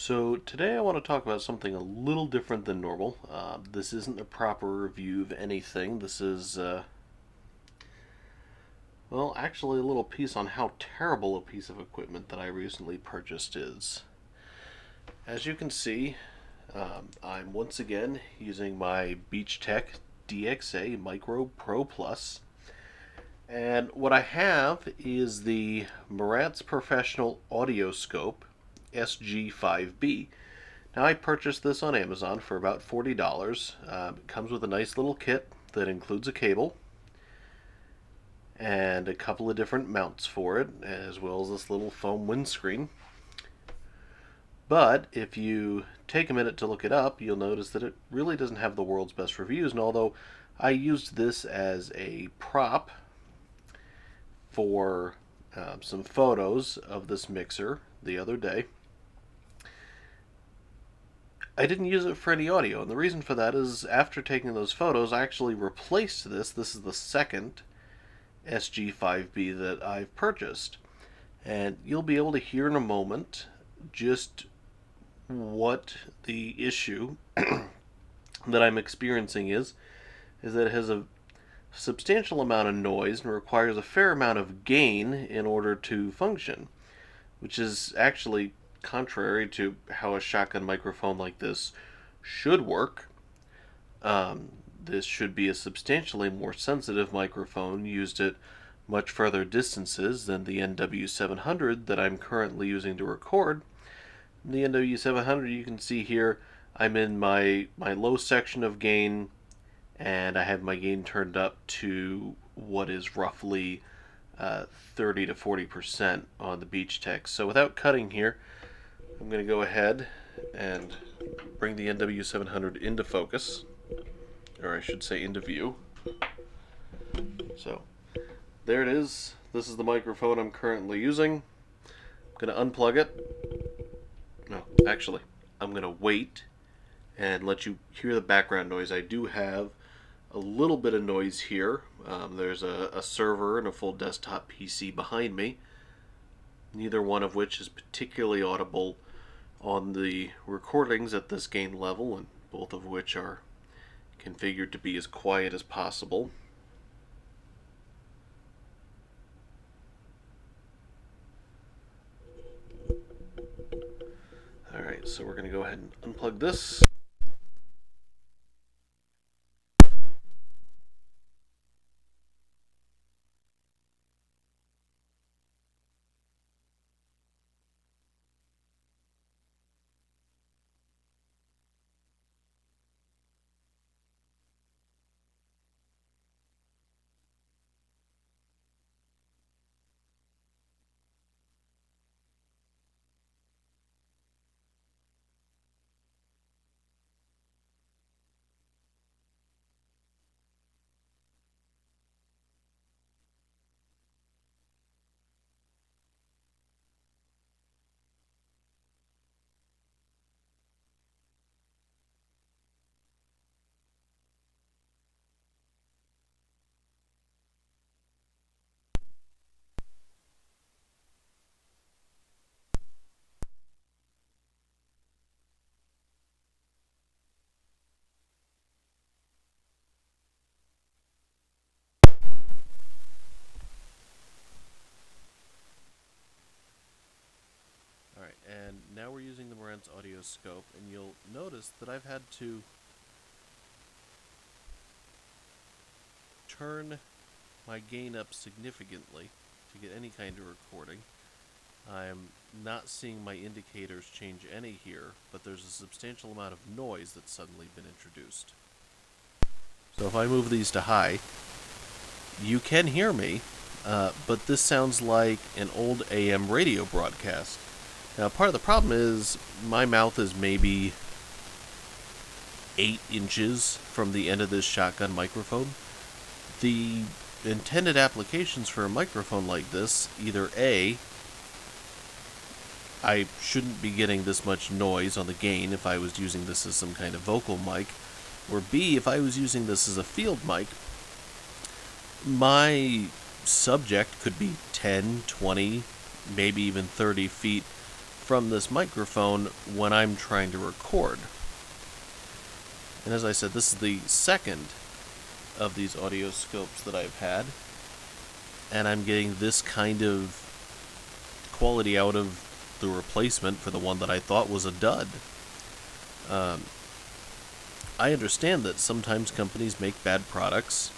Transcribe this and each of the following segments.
So today I want to talk about something a little different than normal. This isn't a proper review of anything. This is, well, actually a little piece on how terrible a piece of equipment that I recently purchased is. As you can see, I'm once again using my Beach Tech DXA Micro Pro Plus. And what I have is the Marantz Professional Audio Scope SG-5B. Now I purchased this on Amazon for about $40. It comes with a nice little kit that includes a cable and a couple of different mounts for it, as well as this little foam windscreen. But if you take a minute to look it up, you'll notice that it really doesn't have the world's best reviews. And although I used this as a prop for some photos of this mixer the other day, I didn't use it for any audio, and the reason for that is after taking those photos I actually replaced this. This is the second SG-5B that I've purchased, and you'll be able to hear in a moment just what the issue that I'm experiencing is that it has a substantial amount of noise and requires a fair amount of gain in order to function, which is actually contrary to how a shotgun microphone like this should work. This should be a substantially more sensitive microphone used at much further distances than the NW700 that I'm currently using to record. The NW700, you can see here, I'm in my low section of gain, and I have my gain turned up to what is roughly 30 to 40% on the Beach Tech. So without cutting here, I'm going to go ahead and bring the NW700 into focus, or I should say into view. So there it is. This is the microphone I'm currently using. I'm going to unplug it. No, actually, I'm going to wait and let you hear the background noise. I do have a little bit of noise here. There's a server and a full desktop PC behind me, neither one of which is particularly audible on the recordings at this gain level, and both of which are configured to be as quiet as possible. Alright, so we're going to go ahead and unplug this. Alright, and now we're using the Marantz audio scope, and you'll notice that I've had to turn my gain up significantly to get any kind of recording. I'm not seeing my indicators change any here, but there's a substantial amount of noise that's suddenly been introduced. So if I move these to high, you can hear me, but this sounds like an old AM radio broadcast. Now, part of the problem is my mouth is maybe 8 inches from the end of this shotgun microphone. The intended applications for a microphone like this, either A, I shouldn't be getting this much noise on the gain if I was using this as some kind of vocal mic, or B, if I was using this as a field mic, my subject could be 10, 20, maybe even 30 feet from this microphone when I'm trying to record. And as I said, this is the second of these audio scopes that I've had, and I'm getting this kind of quality out of the replacement for the one that I thought was a dud. I understand that sometimes companies make bad products,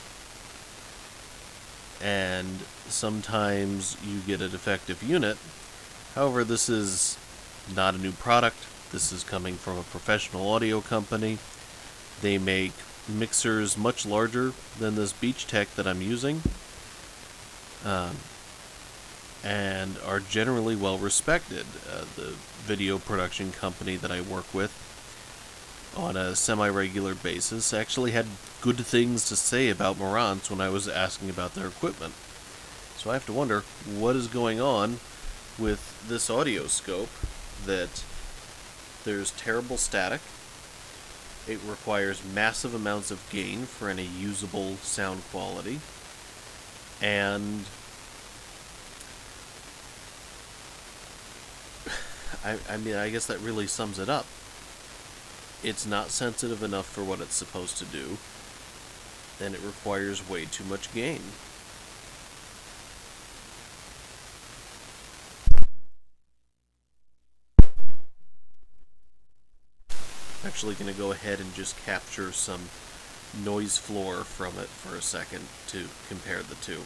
and sometimes you get a defective unit. However, this is not a new product. This is coming from a professional audio company. They make mixers much larger than this Beach Tech that I'm using, and are generally well respected. The video production company that I work with on a semi-regular basis actually had good things to say about Marantz when I was asking about their equipment. So I have to wonder what is going on with this audio scope, that there's terrible static. It requires massive amounts of gain for any usable sound quality, and I guess that really sums it up. It's not sensitive enough for what it's supposed to do, and it requires way too much gain. I'm actually going to go ahead and just capture some noise floor from it for a second to compare the two.